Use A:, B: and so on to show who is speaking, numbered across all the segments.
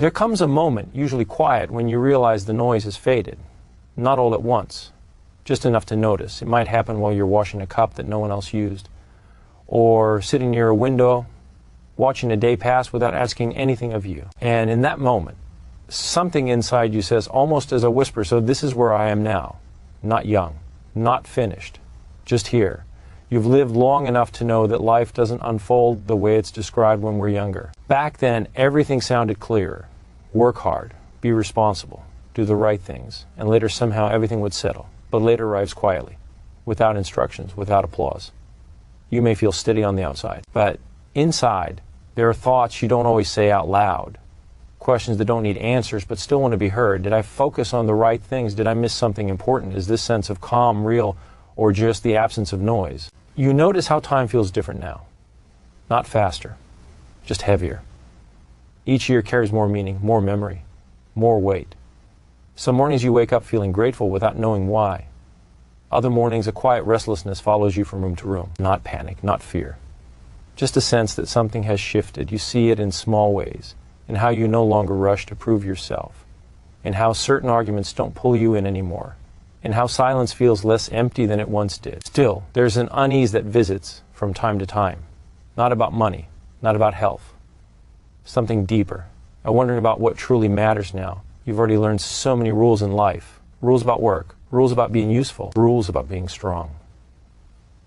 A: There comes a moment, usually quiet, when you realize the noise has faded. Not all at once, just enough to notice. It might happen while you're washing a cup that no one else used, or sitting near a window, watching a day pass without asking anything of you. And in that moment, something inside you says, almost as a whisper, so this is where I am now. Not young, not finished, just here. You've lived long enough to know that life doesn't unfold the way it's described when we're younger. Back then, everything sounded clearer. Work hard, be responsible, do the right things, and later somehow everything would settle. But later arrives quietly, without instructions, without applause. You may feel steady on the outside, but inside, there are thoughts you don't always say out loud. Questions that don't need answers but still want to be heard. Did I focus on the right things? Did I miss something important? Is this sense of calm real, or just the absence of noise? You notice how time feels different now. Not faster, just heavier. Each year carries more meaning, more memory, more weight. Some mornings you wake up feeling grateful without knowing why. Other mornings a quiet restlessness follows you from room to room. Not panic, not fear. Just a sense that something has shifted. You see it in small ways, in how you no longer rush to prove yourself, in how certain arguments don't pull you in anymore, in how silence feels less empty than it once did. Still, there's an unease that visits from time to time. Not about money, not about health. Something deeper. A wondering about what truly matters now. You've already learned so many rules in life. Rules about work, rules about being useful, rules about being strong,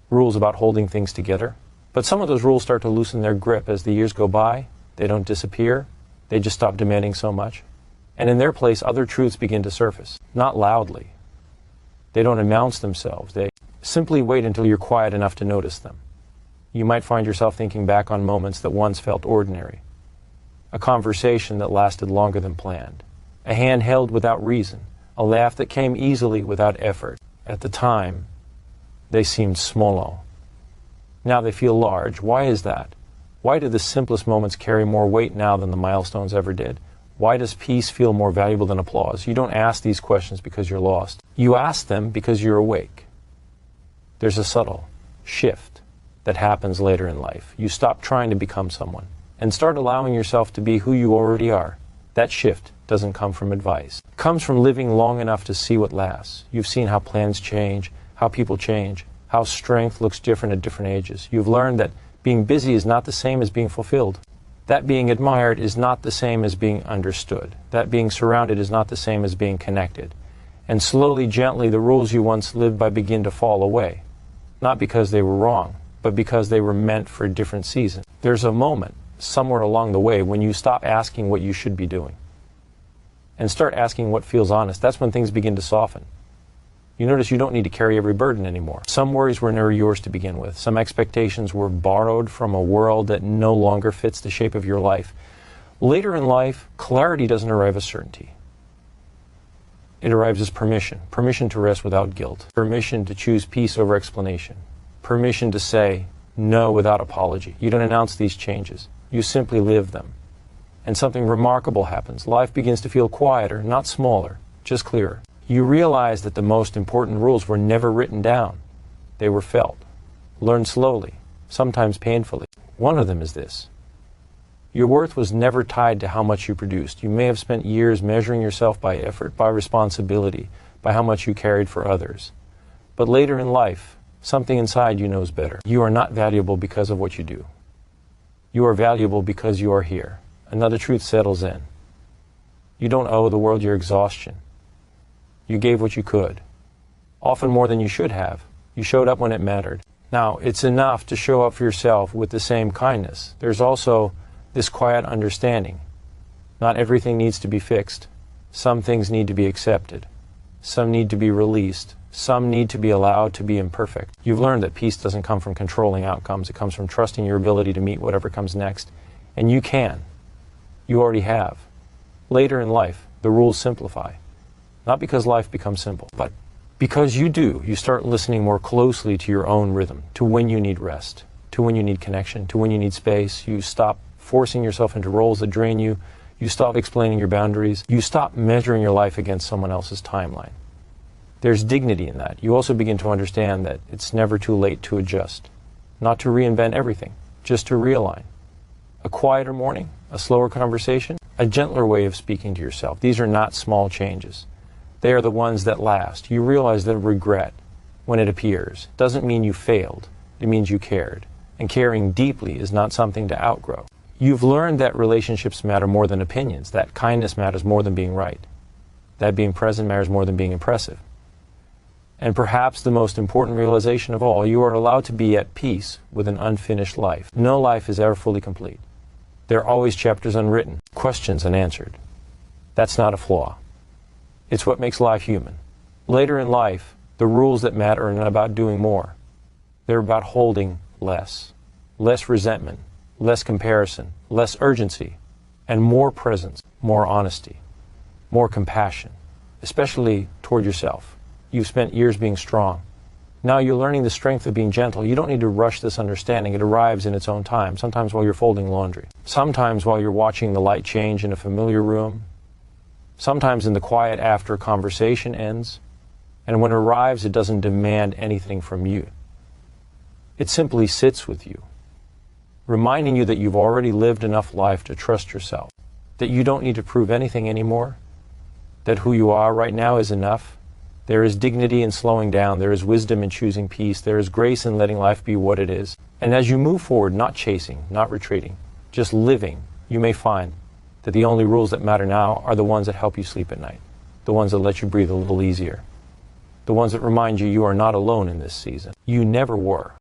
A: rules about holding things together. But some of those rules start to loosen their grip as the years go by. They don't disappear. They just stop demanding so much. And in their place, other truths begin to surface. Not loudly. They don't announce themselves. They simply wait until you're quiet enough to notice them. You might find yourself thinking back on moments that once felt ordinary. A conversation that lasted longer than planned. A hand held without reason. A laugh that came easily without effort. At the time, they seemed small. Now they feel large. Why is that? Why do the simplest moments carry more weight now than the milestones ever did? Why does peace feel more valuable than applause? You don't ask these questions because you're lost. You ask them because you're awake. There's a subtle shift that happens later in life. You stop trying to become someone and start allowing yourself to be who you already are. That shift doesn't come from advice. It comes from living long enough to see what lasts. You've seen how plans change, how people change, how strength looks different at different ages. You've learned that being busy is not the same as being fulfilled. That being admired is not the same as being understood. That being surrounded is not the same as being connected. And slowly, gently, the rules you once lived by begin to fall away. Not because they were wrong, but because they were meant for a different season. There's a moment, somewhere along the way, when you stop asking what you should be doing and start asking what feels honest. That's when things begin to soften. You notice you don't need to carry every burden anymore. Some worries were never yours to begin with. Some expectations were borrowed from a world that no longer fits the shape of your life. Later in life, clarity doesn't arrive as certainty. It arrives as permission. Permission to rest without guilt. Permission to choose peace over explanation. Permission to say no without apology. You don't announce these changes. You simply live them. And something remarkable happens. Life begins to feel quieter, not smaller, just clearer. You realize that the most important rules were never written down. They were felt, learned slowly, sometimes painfully. One of them is this. Your worth was never tied to how much you produced. You may have spent years measuring yourself by effort, by responsibility, by how much you carried for others. But later in life, something inside you knows better. You are not valuable because of what you do. You are valuable because you are here. Another truth settles in. You don't owe the world your exhaustion. You gave what you could, often more than you should have. You showed up when it mattered. Now, it's enough to show up for yourself with the same kindness. There's also this quiet understanding. Not everything needs to be fixed. Some things need to be accepted. Some need to be released. Some need to be allowed to be imperfect. You've learned that peace doesn't come from controlling outcomes. It comes from trusting your ability to meet whatever comes next. And you can. You already have. Later in life, the rules simplify. Not because life becomes simple, but because you do. You start listening more closely to your own rhythm, to when you need rest, to when you need connection, to when you need space. You stop forcing yourself into roles that drain you. You stop explaining your boundaries. You stop measuring your life against someone else's timeline. There's dignity in that. You also begin to understand that it's never too late to adjust, not to reinvent everything, just to realign. A quieter morning, a slower conversation, a gentler way of speaking to yourself. These are not small changes. They are the ones that last. You realize that regret, when it appears, doesn't mean you failed. It means you cared. And caring deeply is not something to outgrow. You've learned that relationships matter more than opinions, that kindness matters more than being right, that being present matters more than being impressive. And perhaps the most important realization of all, you are allowed to be at peace with an unfinished life. No life is ever fully complete. There are always chapters unwritten, questions unanswered. That's not a flaw. It's what makes life human. Later in life, the rules that matter are not about doing more. They're about holding less. Less resentment, less comparison, less urgency, and more presence, more honesty, more compassion, especially toward yourself. You've spent years being strong. Now you're learning the strength of being gentle. You don't need to rush this understanding. It arrives in its own time, sometimes while you're folding laundry, sometimes while you're watching the light change in a familiar room, sometimes in the quiet after a conversation ends. And when it arrives, it doesn't demand anything from you. It simply sits with you, reminding you that you've already lived enough life to trust yourself, that you don't need to prove anything anymore, that who you are right now is enough. There is dignity in slowing down. There is wisdom in choosing peace. There is grace in letting life be what it is. And as you move forward, not chasing, not retreating, just living, you may find that the only rules that matter now are the ones that help you sleep at night, the ones that let you breathe a little easier, the ones that remind you you are not alone in this season. You never were.